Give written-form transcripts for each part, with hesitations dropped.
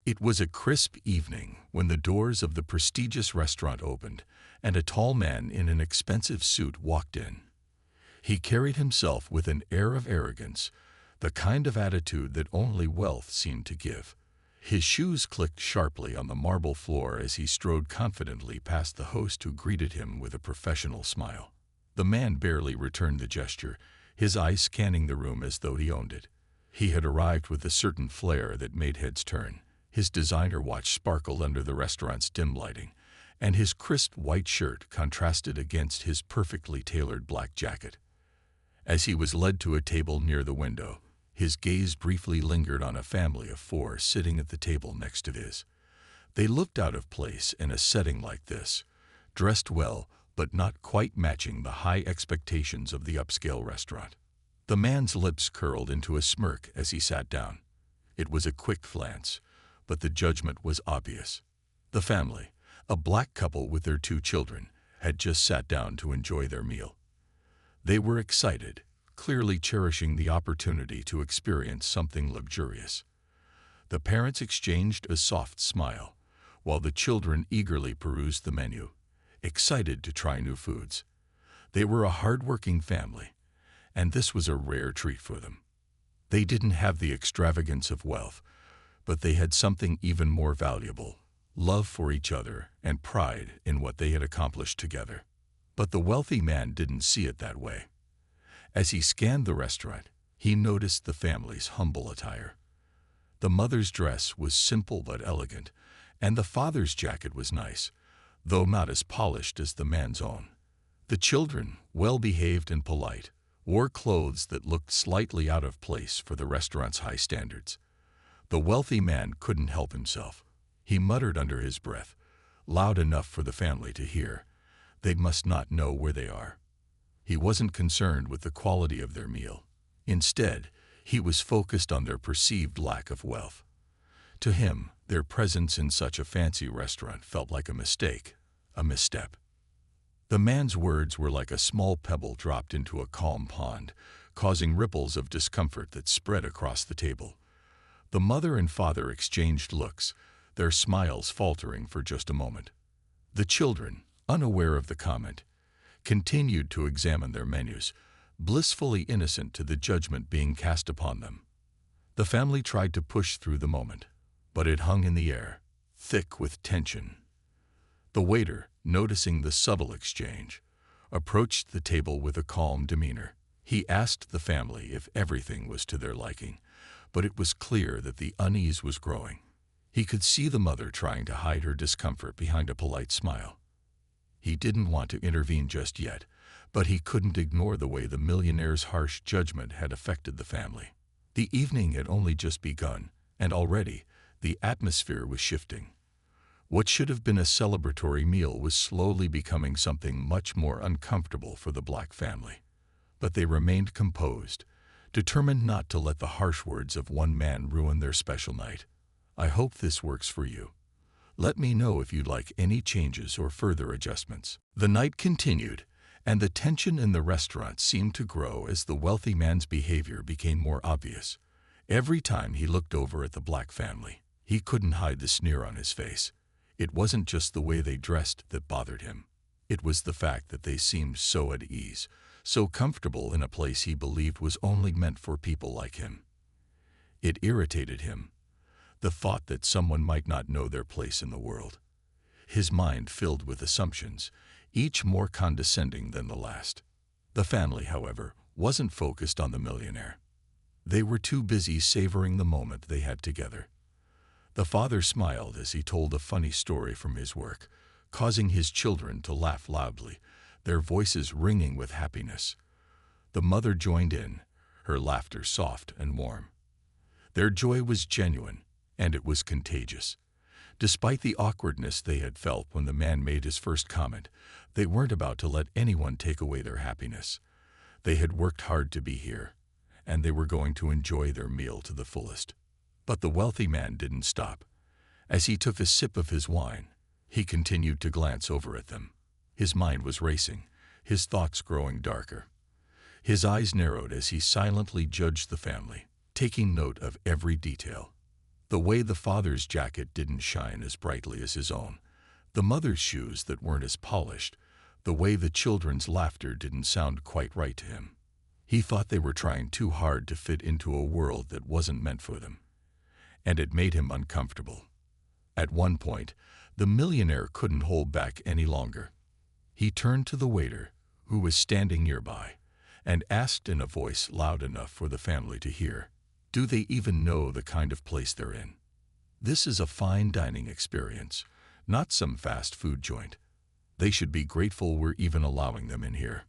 It was a crisp evening when the doors of the prestigious restaurant opened and a tall man in an expensive suit walked in. He carried himself with an air of arrogance, the kind of attitude that only wealth seemed to give. His shoes clicked sharply on the marble floor as he strode confidently past the host who greeted him with a professional smile. The man barely returned the gesture, his eyes scanning the room as though he owned it. He had arrived with a certain flair that made heads turn. His designer watch sparkled under the restaurant's dim lighting, and his crisp white shirt contrasted against his perfectly tailored black jacket. As he was led to a table near the window, his gaze briefly lingered on a family of four sitting at the table next to his. They looked out of place in a setting like this, dressed well but not quite matching the high expectations of the upscale restaurant. The man's lips curled into a smirk as he sat down. It was a quick glance, but the judgment was obvious. The family, a black couple with their 2 children, had just sat down to enjoy their meal. They were excited, clearly cherishing the opportunity to experience something luxurious. The parents exchanged a soft smile, while the children eagerly perused the menu, excited to try new foods. They were a hard-working family, and this was a rare treat for them. They didn't have the extravagance of wealth, but they had something even more valuable: love for each other and pride in what they had accomplished together. But the wealthy man didn't see it that way. As he scanned the restaurant, he noticed the family's humble attire. The mother's dress was simple but elegant, and the father's jacket was nice, though not as polished as the man's own. The children, well-behaved and polite, wore clothes that looked slightly out of place for the restaurant's high standards. The wealthy man couldn't help himself. He muttered under his breath, loud enough for the family to hear, "They must not know where they are." He wasn't concerned with the quality of their meal. Instead, he was focused on their perceived lack of wealth. To him, their presence in such a fancy restaurant felt like a mistake, a misstep. The man's words were like a small pebble dropped into a calm pond, causing ripples of discomfort that spread across the table. The mother and father exchanged looks, their smiles faltering for just a moment. The children, unaware of the comment, continued to examine their menus, blissfully innocent to the judgment being cast upon them. The family tried to push through the moment, but it hung in the air, thick with tension. The waiter, noticing the subtle exchange, approached the table with a calm demeanor. He asked the family if everything was to their liking, but it was clear that the unease was growing. He could see the mother trying to hide her discomfort behind a polite smile. He didn't want to intervene just yet, but he couldn't ignore the way the millionaire's harsh judgment had affected the family. The evening had only just begun, and already the atmosphere was shifting. What should have been a celebratory meal was slowly becoming something much more uncomfortable for the black family. But they remained composed, determined not to let the harsh words of one man ruin their special night. "I hope this works for you. Let me know if you'd like any changes or further adjustments." The night continued, and the tension in the restaurant seemed to grow as the wealthy man's behavior became more obvious. Every time he looked over at the black family, he couldn't hide the sneer on his face. It wasn't just the way they dressed that bothered him. It was the fact that they seemed so at ease, so comfortable in a place he believed was only meant for people like him. It irritated him, the thought that someone might not know their place in the world. His mind filled with assumptions, each more condescending than the last. The family, however, wasn't focused on the millionaire. They were too busy savoring the moment they had together. The father smiled as he told a funny story from his work, causing his children to laugh loudly, their voices ringing with happiness. The mother joined in, her laughter soft and warm. Their joy was genuine, and it was contagious. Despite the awkwardness they had felt when the man made his first comment, they weren't about to let anyone take away their happiness. They had worked hard to be here, and they were going to enjoy their meal to the fullest. But the wealthy man didn't stop. As he took a sip of his wine, he continued to glance over at them. His mind was racing, his thoughts growing darker. His eyes narrowed as he silently judged the family, taking note of every detail. The way the father's jacket didn't shine as brightly as his own, the mother's shoes that weren't as polished, the way the children's laughter didn't sound quite right to him. He thought they were trying too hard to fit into a world that wasn't meant for them, and it made him uncomfortable. At one point, the millionaire couldn't hold back any longer. He turned to the waiter, who was standing nearby, and asked in a voice loud enough for the family to hear, "Do they even know the kind of place they're in? This is a fine dining experience, not some fast food joint. They should be grateful we're even allowing them in here."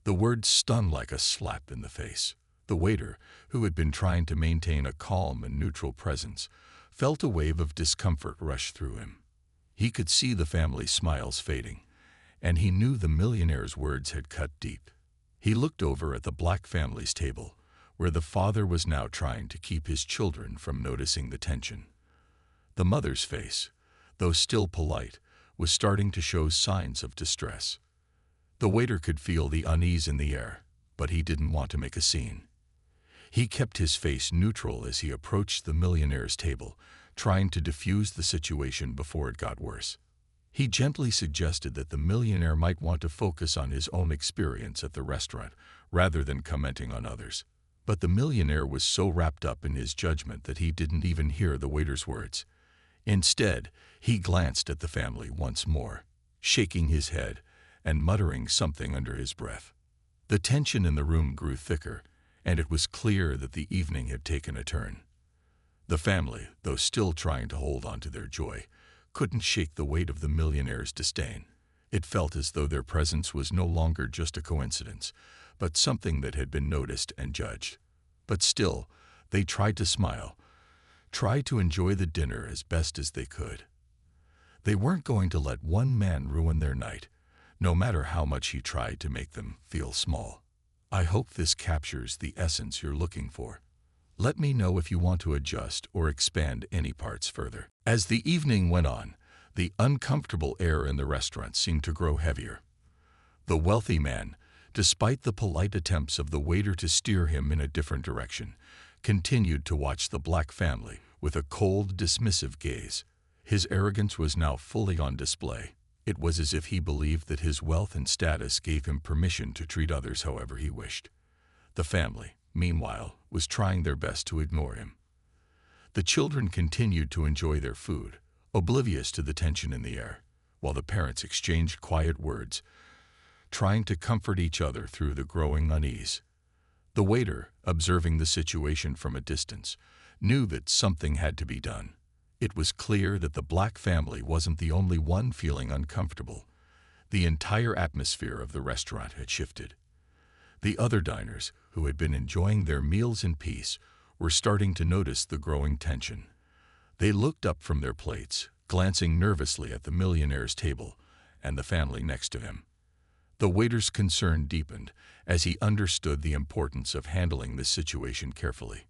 The words stung like a slap in the face. The waiter, who had been trying to maintain a calm and neutral presence, felt a wave of discomfort rush through him. He could see the family's smiles fading, and he knew the millionaire's words had cut deep. He looked over at the black family's table, where the father was now trying to keep his children from noticing the tension. The mother's face, though still polite, was starting to show signs of distress. The waiter could feel the unease in the air, but he didn't want to make a scene. He kept his face neutral as he approached the millionaire's table, trying to diffuse the situation before it got worse. He gently suggested that the millionaire might want to focus on his own experience at the restaurant rather than commenting on others. But the millionaire was so wrapped up in his judgment that he didn't even hear the waiter's words. Instead, he glanced at the family once more, shaking his head and muttering something under his breath. The tension in the room grew thicker, and it was clear that the evening had taken a turn. The family, though still trying to hold on to their joy, couldn't shake the weight of the millionaire's disdain. It felt as though their presence was no longer just a coincidence, but something that had been noticed and judged. But still, they tried to smile, tried to enjoy the dinner as best as they could. They weren't going to let one man ruin their night, no matter how much he tried to make them feel small. "I hope this captures the essence you're looking for. Let me know if you want to adjust or expand any parts further." As the evening went on, the uncomfortable air in the restaurant seemed to grow heavier. The wealthy man, despite the polite attempts of the waiter to steer him in a different direction, continued to watch the black family with a cold, dismissive gaze. His arrogance was now fully on display. It was as if he believed that his wealth and status gave him permission to treat others however he wished. The family, meanwhile, was trying their best to ignore him. The children continued to enjoy their food, oblivious to the tension in the air, while the parents exchanged quiet words, trying to comfort each other through the growing unease. The waiter, observing the situation from a distance, knew that something had to be done. It was clear that the black family wasn't the only one feeling uncomfortable. The entire atmosphere of the restaurant had shifted. The other diners, who had been enjoying their meals in peace, were starting to notice the growing tension. They looked up from their plates, glancing nervously at the millionaire's table and the family next to him. The waiter's concern deepened as he understood the importance of handling this situation carefully.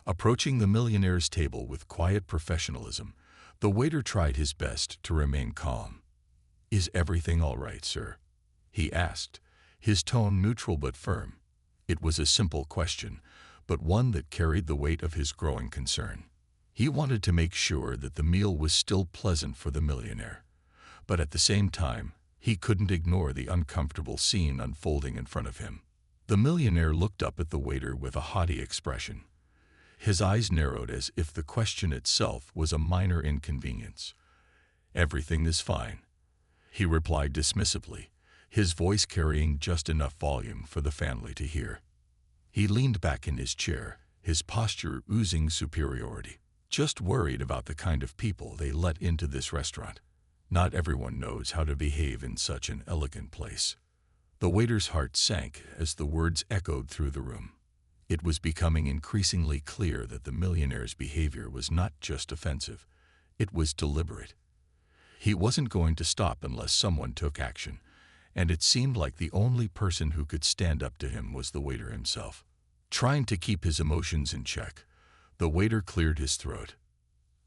Approaching the millionaire's table with quiet professionalism, the waiter tried his best to remain calm. "Is everything all right, sir?" he asked, his tone neutral but firm. It was a simple question, but one that carried the weight of his growing concern. He wanted to make sure that the meal was still pleasant for the millionaire, but at the same time, he couldn't ignore the uncomfortable scene unfolding in front of him. The millionaire looked up at the waiter with a haughty expression. His eyes narrowed as if the question itself was a minor inconvenience. "Everything is fine," he replied dismissively, his voice carrying just enough volume for the family to hear. He leaned back in his chair, his posture oozing superiority. "Just worried about the kind of people they let into this restaurant. Not everyone knows how to behave in such an elegant place." The waiter's heart sank as the words echoed through the room. It was becoming increasingly clear that the millionaire's behavior was not just offensive, it was deliberate. He wasn't going to stop unless someone took action, and it seemed like the only person who could stand up to him was the waiter himself. Trying to keep his emotions in check, the waiter cleared his throat.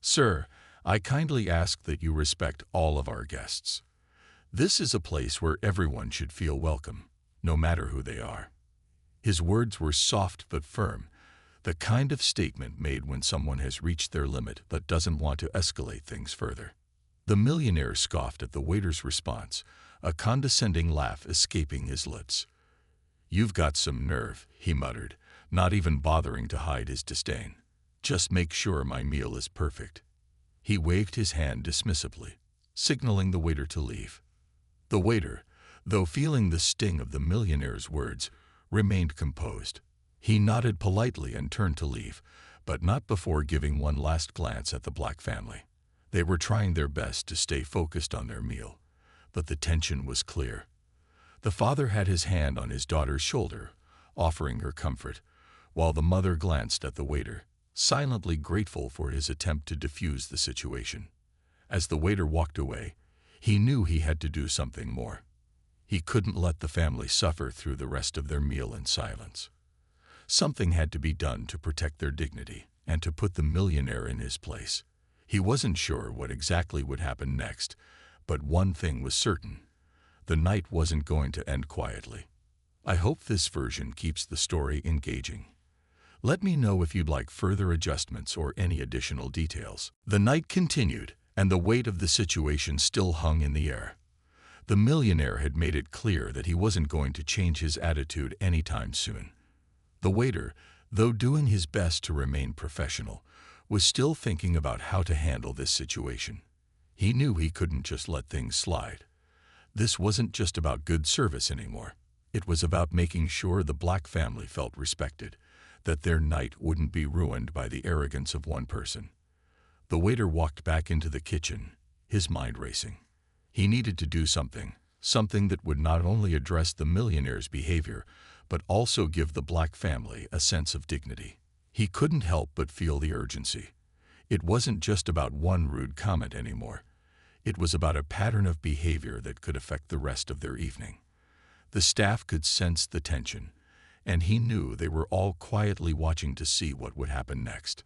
"Sir, I kindly ask that you respect all of our guests. This is a place where everyone should feel welcome, no matter who they are." His words were soft but firm, The kind of statement made when someone has reached their limit but doesn't want to escalate things further. The millionaire scoffed at the waiter's response, a condescending laugh escaping his lips. "You've got some nerve," he muttered, not even bothering to hide his disdain. "Just make sure my meal is perfect." He waved his hand dismissively, signaling the waiter to leave. The waiter, though feeling the sting of the millionaire's words, remained composed. He nodded politely and turned to leave, but not before giving one last glance at the Black family. They were trying their best to stay focused on their meal, but the tension was clear. The father had his hand on his daughter's shoulder, offering her comfort, while the mother glanced at the waiter, silently grateful for his attempt to defuse the situation. As the waiter walked away, he knew he had to do something more. He couldn't let the family suffer through the rest of their meal in silence. Something had to be done to protect their dignity and to put the millionaire in his place. He wasn't sure what exactly would happen next, but one thing was certain: the night wasn't going to end quietly. I hope this version keeps the story engaging. Let me know if you'd like further adjustments or any additional details. The night continued, and the weight of the situation still hung in the air. The millionaire had made it clear that he wasn't going to change his attitude anytime soon. The waiter, though doing his best to remain professional, was still thinking about how to handle this situation. He knew he couldn't just let things slide. This wasn't just about good service anymore. It was about making sure the Black family felt respected, that their night wouldn't be ruined by the arrogance of one person. The waiter walked back into the kitchen, his mind racing. He needed to do something that would not only address the millionaire's behavior, but also give the Black family a sense of dignity. He couldn't help but feel the urgency. It wasn't just about one rude comment anymore. It was about a pattern of behavior that could affect the rest of their evening. The staff could sense the tension, and he knew they were all quietly watching to see what would happen next.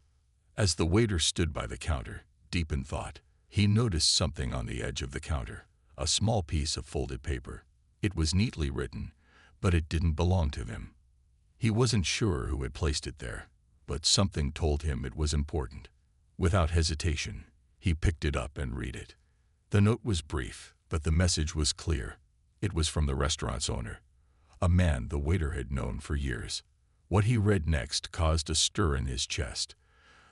As the waiter stood by the counter, deep in thought, he noticed something on the edge of the counter, a small piece of folded paper. It was neatly written, but it didn't belong to him. He wasn't sure who had placed it there, but something told him it was important. Without hesitation, he picked it up and read it. The note was brief, but the message was clear. It was from the restaurant's owner, a man the waiter had known for years. What he read next caused a stir in his chest.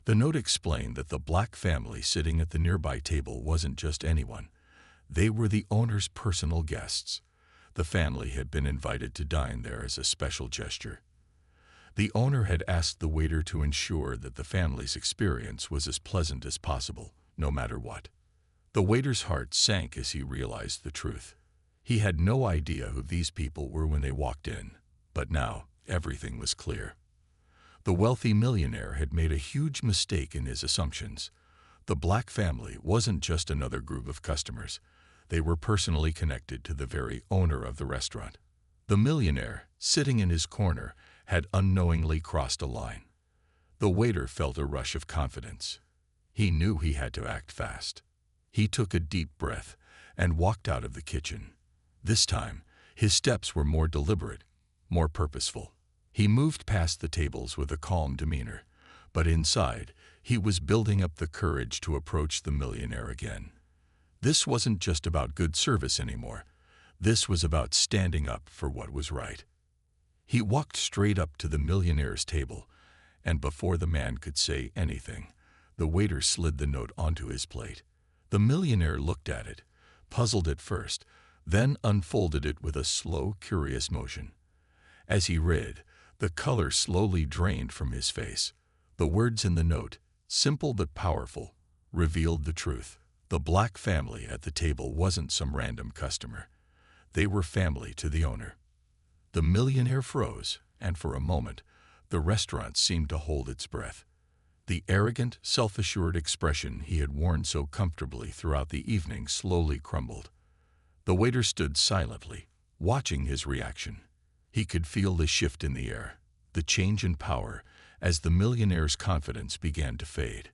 The note explained that the Black family sitting at the nearby table wasn't just anyone. They were the owner's personal guests. The family had been invited to dine there as a special gesture. The owner had asked the waiter to ensure that the family's experience was as pleasant as possible, no matter what. The waiter's heart sank as he realized the truth. He had no idea who these people were when they walked in, but now everything was clear. The wealthy millionaire had made a huge mistake in his assumptions. The Black family wasn't just another group of customers. They were personally connected to the very owner of the restaurant. The millionaire, sitting in his corner, had unknowingly crossed a line. The waiter felt a rush of confidence. He knew he had to act fast. He took a deep breath and walked out of the kitchen. This time, his steps were more deliberate, more purposeful. He moved past the tables with a calm demeanor, but inside, he was building up the courage to approach the millionaire again. This wasn't just about good service anymore. This was about standing up for what was right. He walked straight up to the millionaire's table, and before the man could say anything, the waiter slid the note onto his plate. The millionaire looked at it, puzzled at first, then unfolded it with a slow, curious motion. As he read, the color slowly drained from his face. The words in the note, simple but powerful, revealed the truth. The Black family at the table wasn't some random customer. They were family to the owner. The millionaire froze, and for a moment, the restaurant seemed to hold its breath. The arrogant, self-assured expression he had worn so comfortably throughout the evening slowly crumbled. The waiter stood silently, watching his reaction. He could feel the shift in the air, the change in power, as the millionaire's confidence began to fade.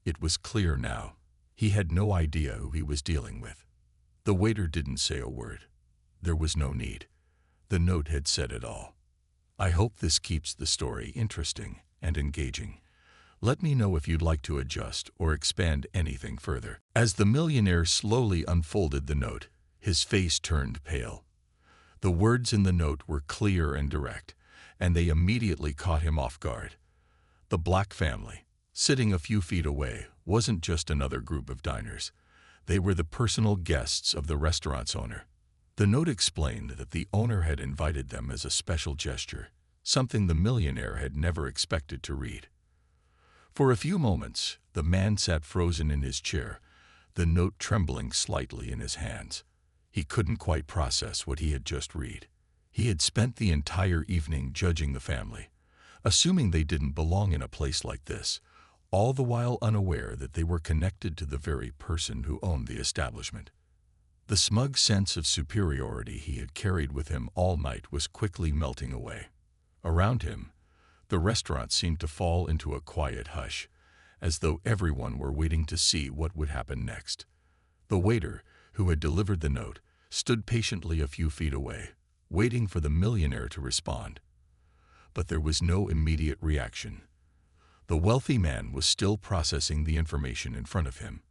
It was clear now. He had no idea who he was dealing with. The waiter didn't say a word. There was no need. The note had said it all. I hope this keeps the story interesting and engaging. Let me know if you'd like to adjust or expand anything further. As the millionaire slowly unfolded the note, his face turned pale. The words in the note were clear and direct, and they immediately caught him off guard. The Black family, sitting a few feet away, wasn't just another group of diners. They were the personal guests of the restaurant's owner. The note explained that the owner had invited them as a special gesture, something the millionaire had never expected to read. For a few moments, the man sat frozen in his chair, the note trembling slightly in his hands. He couldn't quite process what he had just read. He had spent the entire evening judging the family, assuming they didn't belong in a place like this, all the while unaware that they were connected to the very person who owned the establishment. The smug sense of superiority he had carried with him all night was quickly melting away. Around him, the restaurant seemed to fall into a quiet hush, as though everyone were waiting to see what would happen next. The waiter, who had delivered the note, stood patiently a few feet away, waiting for the millionaire to respond. But there was no immediate reaction. The wealthy man was still processing the information in front of him,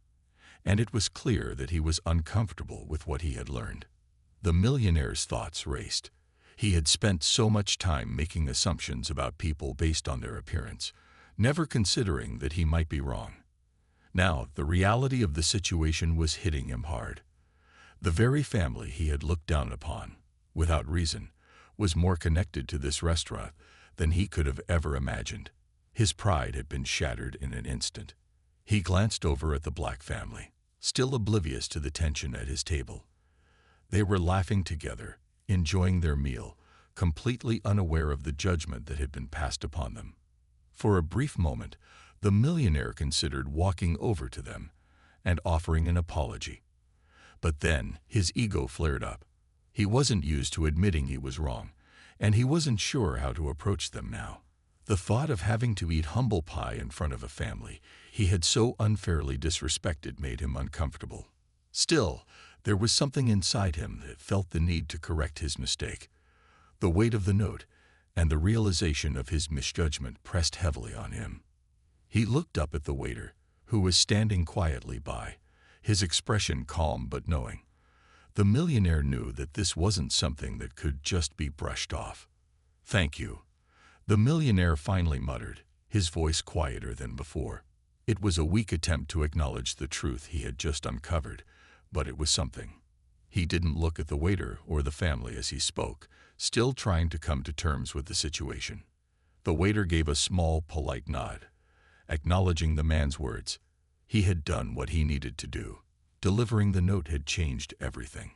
and it was clear that he was uncomfortable with what he had learned. The millionaire's thoughts raced. He had spent so much time making assumptions about people based on their appearance, never considering that he might be wrong. Now, the reality of the situation was hitting him hard. The very family he had looked down upon, without reason, was more connected to this restaurant than he could have ever imagined. His pride had been shattered in an instant. He glanced over at the Black family, still oblivious to the tension at his table. They were laughing together, enjoying their meal, completely unaware of the judgment that had been passed upon them. For a brief moment, the millionaire considered walking over to them and offering an apology. But then his ego flared up. He wasn't used to admitting he was wrong, and he wasn't sure how to approach them now. The thought of having to eat humble pie in front of a family he had so unfairly disrespected made him uncomfortable. Still, there was something inside him that felt the need to correct his mistake. The weight of the note and the realization of his misjudgment pressed heavily on him. He looked up at the waiter, who was standing quietly by, his expression calm but knowing. The millionaire knew that this wasn't something that could just be brushed off. "Thank you," the millionaire finally muttered, his voice quieter than before. It was a weak attempt to acknowledge the truth he had just uncovered, but it was something. He didn't look at the waiter or the family as he spoke, still trying to come to terms with the situation. The waiter gave a small, polite nod, acknowledging the man's words. He had done what he needed to do. Delivering the note had changed everything.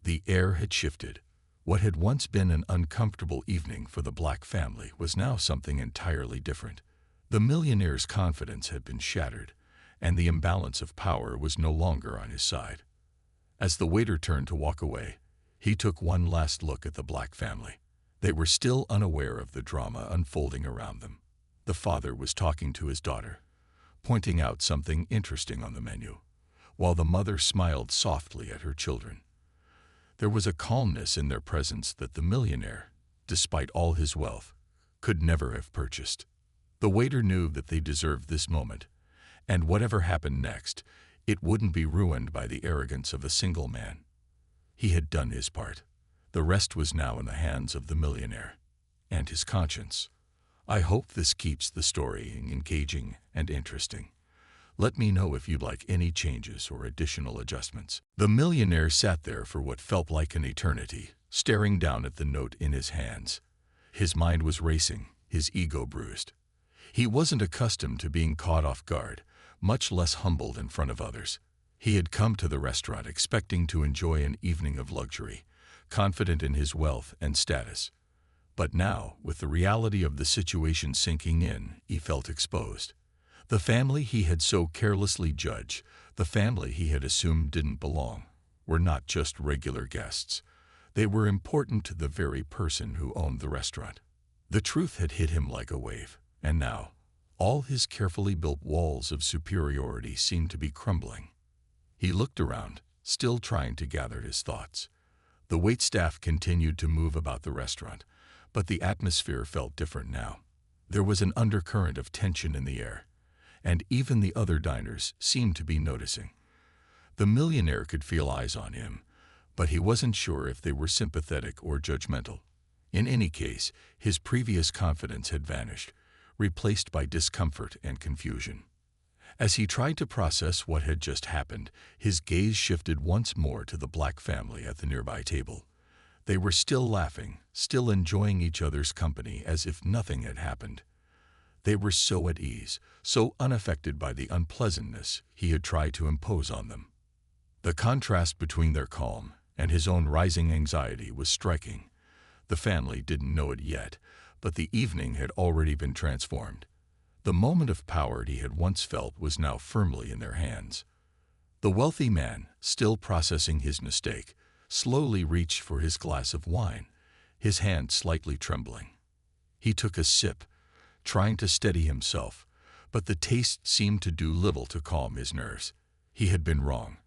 The air had shifted. What had once been an uncomfortable evening for the Black family was now something entirely different. The millionaire's confidence had been shattered, and the imbalance of power was no longer on his side. As the waiter turned to walk away, he took one last look at the Black family. They were still unaware of the drama unfolding around them. The father was talking to his daughter, pointing out something interesting on the menu, while the mother smiled softly at her children. There was a calmness in their presence that the millionaire, despite all his wealth, could never have purchased. The waiter knew that they deserved this moment, and whatever happened next, it wouldn't be ruined by the arrogance of a single man. He had done his part. The rest was now in the hands of the millionaire and his conscience. I hope this keeps the story engaging and interesting. Let me know if you'd like any changes or additional adjustments. The millionaire sat there for what felt like an eternity, staring down at the note in his hands. His mind was racing, his ego bruised. He wasn't accustomed to being caught off guard, much less humbled in front of others. He had come to the restaurant expecting to enjoy an evening of luxury, confident in his wealth and status. But now, with the reality of the situation sinking in, he felt exposed. The family he had so carelessly judged, the family he had assumed didn't belong, were not just regular guests. They were important to the very person who owned the restaurant. The truth had hit him like a wave, and now, all his carefully built walls of superiority seemed to be crumbling. He looked around, still trying to gather his thoughts. The waitstaff continued to move about the restaurant, but the atmosphere felt different now. There was an undercurrent of tension in the air, and even the other diners seemed to be noticing. The millionaire could feel eyes on him, but he wasn't sure if they were sympathetic or judgmental. In any case, his previous confidence had vanished, replaced by discomfort and confusion. As he tried to process what had just happened, his gaze shifted once more to the Black family at the nearby table. They were still laughing, still enjoying each other's company as if nothing had happened. They were so at ease, so unaffected by the unpleasantness he had tried to impose on them. The contrast between their calm and his own rising anxiety was striking. The family didn't know it yet, but the evening had already been transformed. The moment of power he had once felt was now firmly in their hands. The wealthy man, still processing his mistake, slowly reached for his glass of wine, his hand slightly trembling. He took a sip, trying to steady himself, but the taste seemed to do little to calm his nerves. He had been wrong,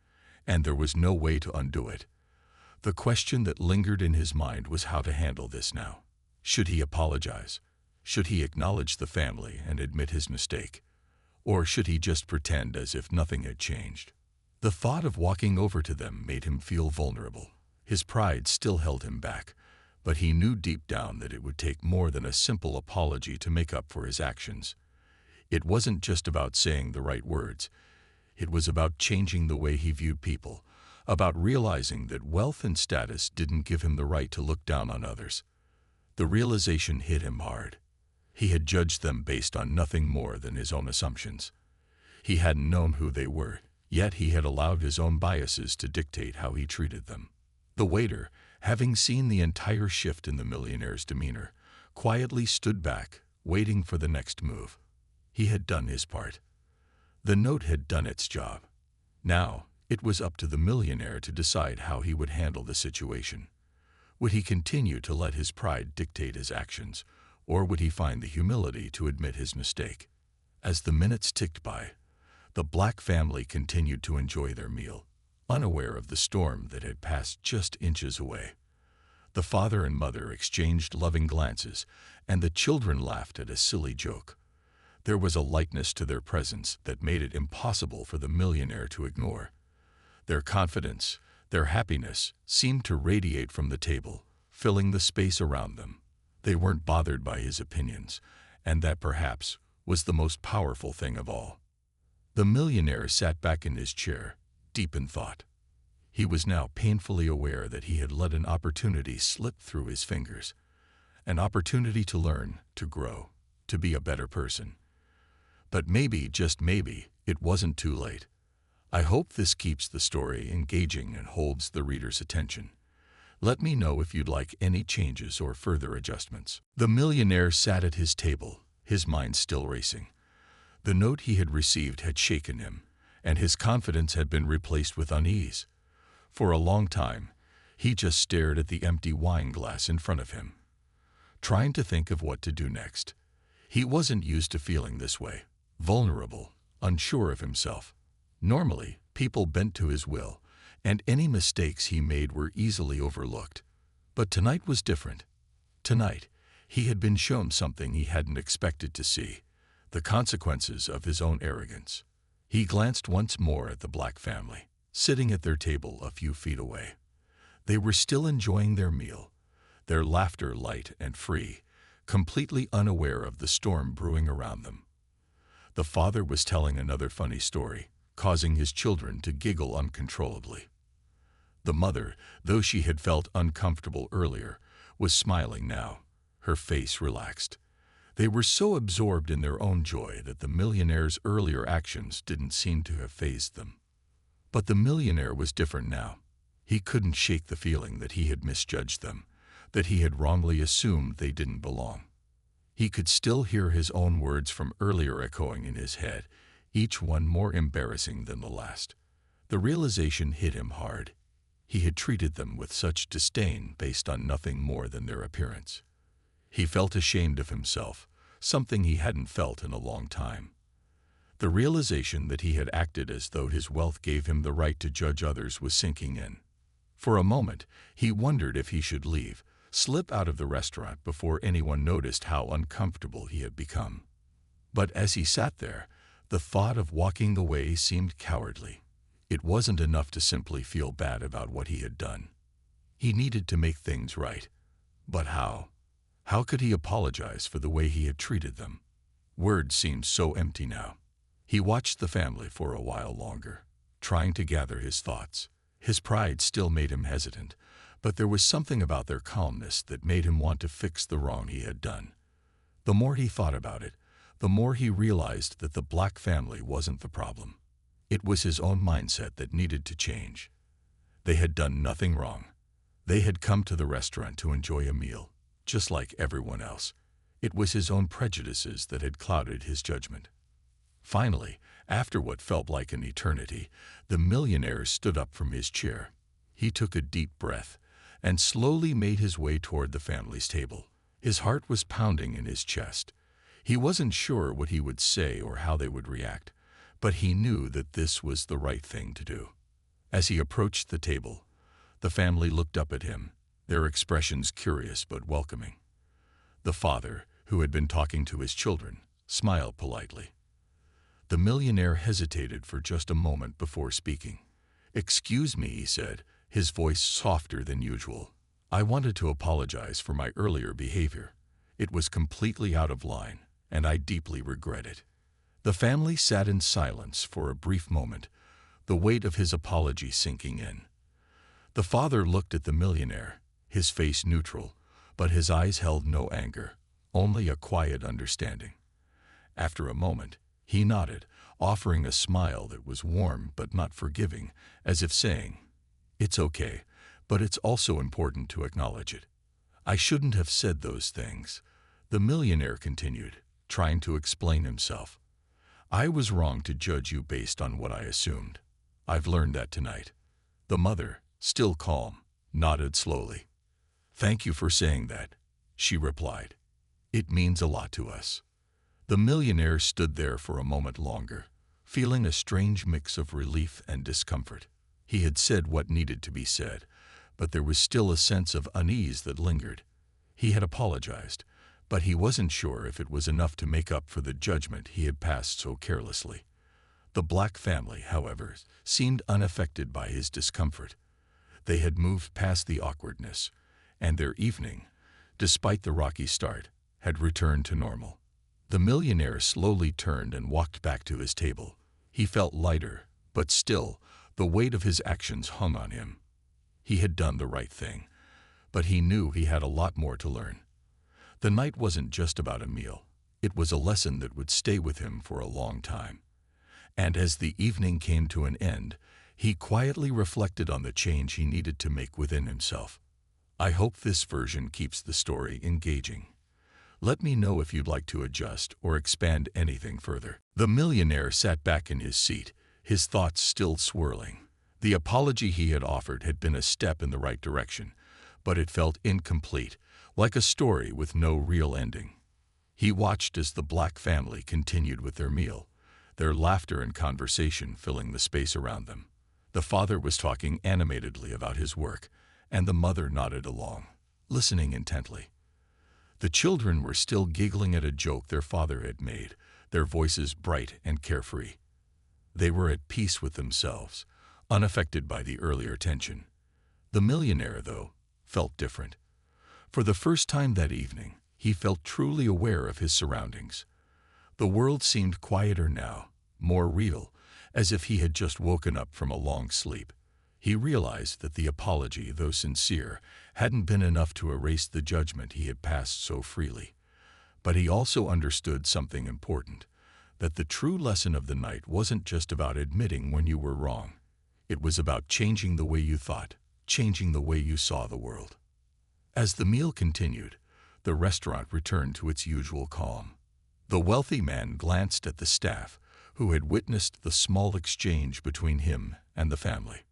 and there was no way to undo it. The question that lingered in his mind was how to handle this now. Should he apologize? Should he acknowledge the family and admit his mistake? Or should he just pretend as if nothing had changed? The thought of walking over to them made him feel vulnerable. His pride still held him back, but he knew deep down that it would take more than a simple apology to make up for his actions. It wasn't just about saying the right words. It was about changing the way he viewed people, about realizing that wealth and status didn't give him the right to look down on others. The realization hit him hard. He had judged them based on nothing more than his own assumptions. He hadn't known who they were, yet he had allowed his own biases to dictate how he treated them. The waiter, having seen the entire shift in the millionaire's demeanor, quietly stood back, waiting for the next move. He had done his part. The note had done its job. Now, it was up to the millionaire to decide how he would handle the situation. Would he continue to let his pride dictate his actions, or would he find the humility to admit his mistake? As the minutes ticked by, the Black family continued to enjoy their meal, unaware of the storm that had passed just inches away. The father and mother exchanged loving glances, and the children laughed at a silly joke. There was a lightness to their presence that made it impossible for the millionaire to ignore. Their confidence, their happiness, seemed to radiate from the table, filling the space around them. They weren't bothered by his opinions, and that perhaps was the most powerful thing of all. The millionaire sat back in his chair, deep in thought. He was now painfully aware that he had let an opportunity slip through his fingers, an opportunity to learn, to grow, to be a better person. But maybe, just maybe, it wasn't too late. I hope this keeps the story engaging and holds the reader's attention. Let me know if you'd like any changes or further adjustments. The millionaire sat at his table, his mind still racing. The note he had received had shaken him, and his confidence had been replaced with unease. For a long time, he just stared at the empty wine glass in front of him, trying to think of what to do next. He wasn't used to feeling this way, vulnerable, unsure of himself. Normally, people bent to his will, and any mistakes he made were easily overlooked. But tonight was different. Tonight, he had been shown something he hadn't expected to see, the consequences of his own arrogance. He glanced once more at the Black family, sitting at their table a few feet away. They were still enjoying their meal, their laughter light and free, completely unaware of the storm brewing around them. The father was telling another funny story, causing his children to giggle uncontrollably. The mother, though she had felt uncomfortable earlier, was smiling now, her face relaxed. They were so absorbed in their own joy that the millionaire's earlier actions didn't seem to have fazed them. But the millionaire was different now. He couldn't shake the feeling that he had misjudged them, that he had wrongly assumed they didn't belong. He could still hear his own words from earlier echoing in his head, each one more embarrassing than the last. The realization hit him hard. He had treated them with such disdain based on nothing more than their appearance. He felt ashamed of himself, something he hadn't felt in a long time. The realization that he had acted as though his wealth gave him the right to judge others was sinking in. For a moment, he wondered if he should leave, slip out of the restaurant before anyone noticed how uncomfortable he had become. But as he sat there, the thought of walking away seemed cowardly. It wasn't enough to simply feel bad about what he had done. He needed to make things right. But how? How could he apologize for the way he had treated them? Words seemed so empty now. He watched the family for a while longer, trying to gather his thoughts. His pride still made him hesitant, but there was something about their calmness that made him want to fix the wrong he had done. The more he thought about it, the more he realized that the Black family wasn't the problem. It was his own mindset that needed to change. They had done nothing wrong. They had come to the restaurant to enjoy a meal, just like everyone else. It was his own prejudices that had clouded his judgment. Finally, after what felt like an eternity, the millionaire stood up from his chair. He took a deep breath and slowly made his way toward the family's table. His heart was pounding in his chest. He wasn't sure what he would say or how they would react, but he knew that this was the right thing to do. As he approached the table, the family looked up at him, their expressions curious but welcoming. The father, who had been talking to his children, smiled politely. The millionaire hesitated for just a moment before speaking. "Excuse me," he said, his voice softer than usual. "I wanted to apologize for my earlier behavior. It was completely out of line, and I deeply regret it." The family sat in silence for a brief moment, the weight of his apology sinking in. The father looked at the millionaire, his face neutral, but his eyes held no anger, only a quiet understanding. After a moment, he nodded, offering a smile that was warm but not forgiving, as if saying, "It's okay, but it's also important to acknowledge it. I shouldn't have said those things." The millionaire continued, trying to explain himself. "I was wrong to judge you based on what I assumed. I've learned that tonight." The mother, still calm, nodded slowly. "Thank you for saying that," she replied. "It means a lot to us." The millionaire stood there for a moment longer, feeling a strange mix of relief and discomfort. He had said what needed to be said, but there was still a sense of unease that lingered. He had apologized, but he wasn't sure if it was enough to make up for the judgment he had passed so carelessly. The Black family, however, seemed unaffected by his discomfort. They had moved past the awkwardness, and their evening, despite the rocky start, had returned to normal. The millionaire slowly turned and walked back to his table. He felt lighter, but still, the weight of his actions hung on him. He had done the right thing, but he knew he had a lot more to learn. The night wasn't just about a meal. It was a lesson that would stay with him for a long time. And as the evening came to an end, he quietly reflected on the change he needed to make within himself. I hope this version keeps the story engaging. Let me know if you'd like to adjust or expand anything further. The millionaire sat back in his seat, his thoughts still swirling. The apology he had offered had been a step in the right direction, but it felt incomplete, like a story with no real ending. He watched as the Black family continued with their meal, their laughter and conversation filling the space around them. The father was talking animatedly about his work, and the mother nodded along, listening intently. The children were still giggling at a joke their father had made, their voices bright and carefree. They were at peace with themselves, unaffected by the earlier tension. The millionaire, though, felt different. For the first time that evening, he felt truly aware of his surroundings. The world seemed quieter now, more real, as if he had just woken up from a long sleep. He realized that the apology, though sincere, hadn't been enough to erase the judgment he had passed so freely. But he also understood something important, that the true lesson of the night wasn't just about admitting when you were wrong. It was about changing the way you thought, changing the way you saw the world. As the meal continued, the restaurant returned to its usual calm. The wealthy man glanced at the staff, who had witnessed the small exchange between him and the family.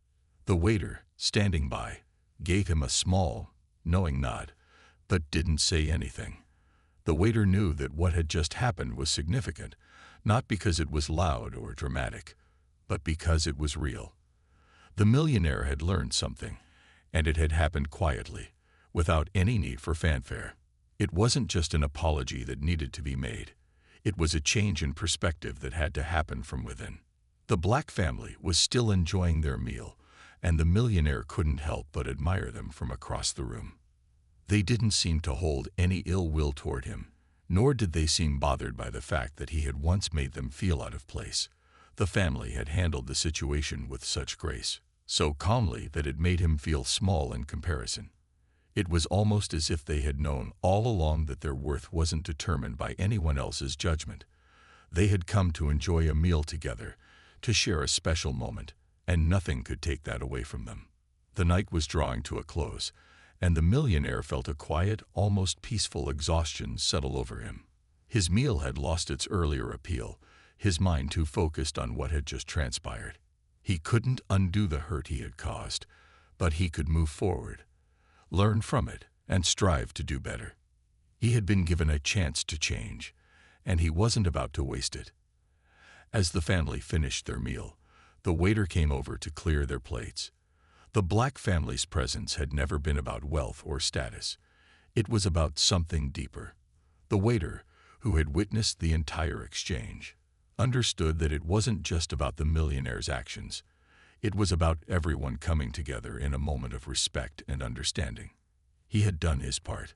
The waiter, standing by, gave him a small, knowing nod, but didn't say anything. The waiter knew that what had just happened was significant, not because it was loud or dramatic, but because it was real. The millionaire had learned something, and it had happened quietly, without any need for fanfare. It wasn't just an apology that needed to be made. It was a change in perspective that had to happen from within. The Black family was still enjoying their meal, and the millionaire couldn't help but admire them from across the room. They didn't seem to hold any ill will toward him, nor did they seem bothered by the fact that he had once made them feel out of place. The family had handled the situation with such grace, so calmly that it made him feel small in comparison. It was almost as if they had known all along that their worth wasn't determined by anyone else's judgment. They had come to enjoy a meal together, to share a special moment, and nothing could take that away from them. The night was drawing to a close, and the millionaire felt a quiet, almost peaceful exhaustion settle over him. His meal had lost its earlier appeal, his mind too focused on what had just transpired. He couldn't undo the hurt he had caused, but he could move forward, learn from it, and strive to do better. He had been given a chance to change, and he wasn't about to waste it. As the family finished their meal, the waiter came over to clear their plates. The Black family's presence had never been about wealth or status. It was about something deeper. The waiter, who had witnessed the entire exchange, understood that it wasn't just about the millionaire's actions. It was about everyone coming together in a moment of respect and understanding. He had done his part,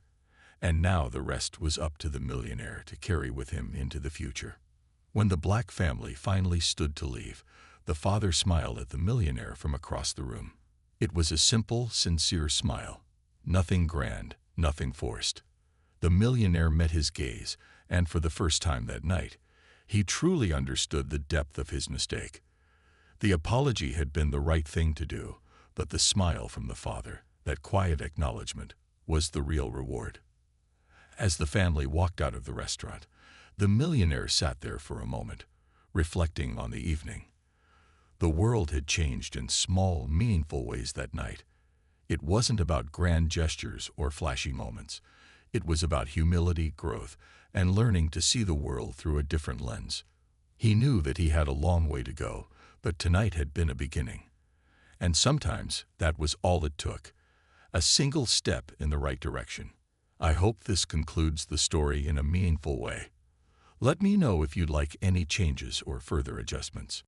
and now the rest was up to the millionaire to carry with him into the future. When the Black family finally stood to leave, the father smiled at the millionaire from across the room. It was a simple, sincere smile. Nothing grand, nothing forced. The millionaire met his gaze, and for the first time that night, he truly understood the depth of his mistake. The apology had been the right thing to do, but the smile from the father, that quiet acknowledgement, was the real reward. As the family walked out of the restaurant, the millionaire sat there for a moment, reflecting on the evening. The world had changed in small, meaningful ways that night. It wasn't about grand gestures or flashy moments. It was about humility, growth, and learning to see the world through a different lens. He knew that he had a long way to go, but tonight had been a beginning. And sometimes that was all it took, a single step in the right direction. I hope this concludes the story in a meaningful way. Let me know if you'd like any changes or further adjustments.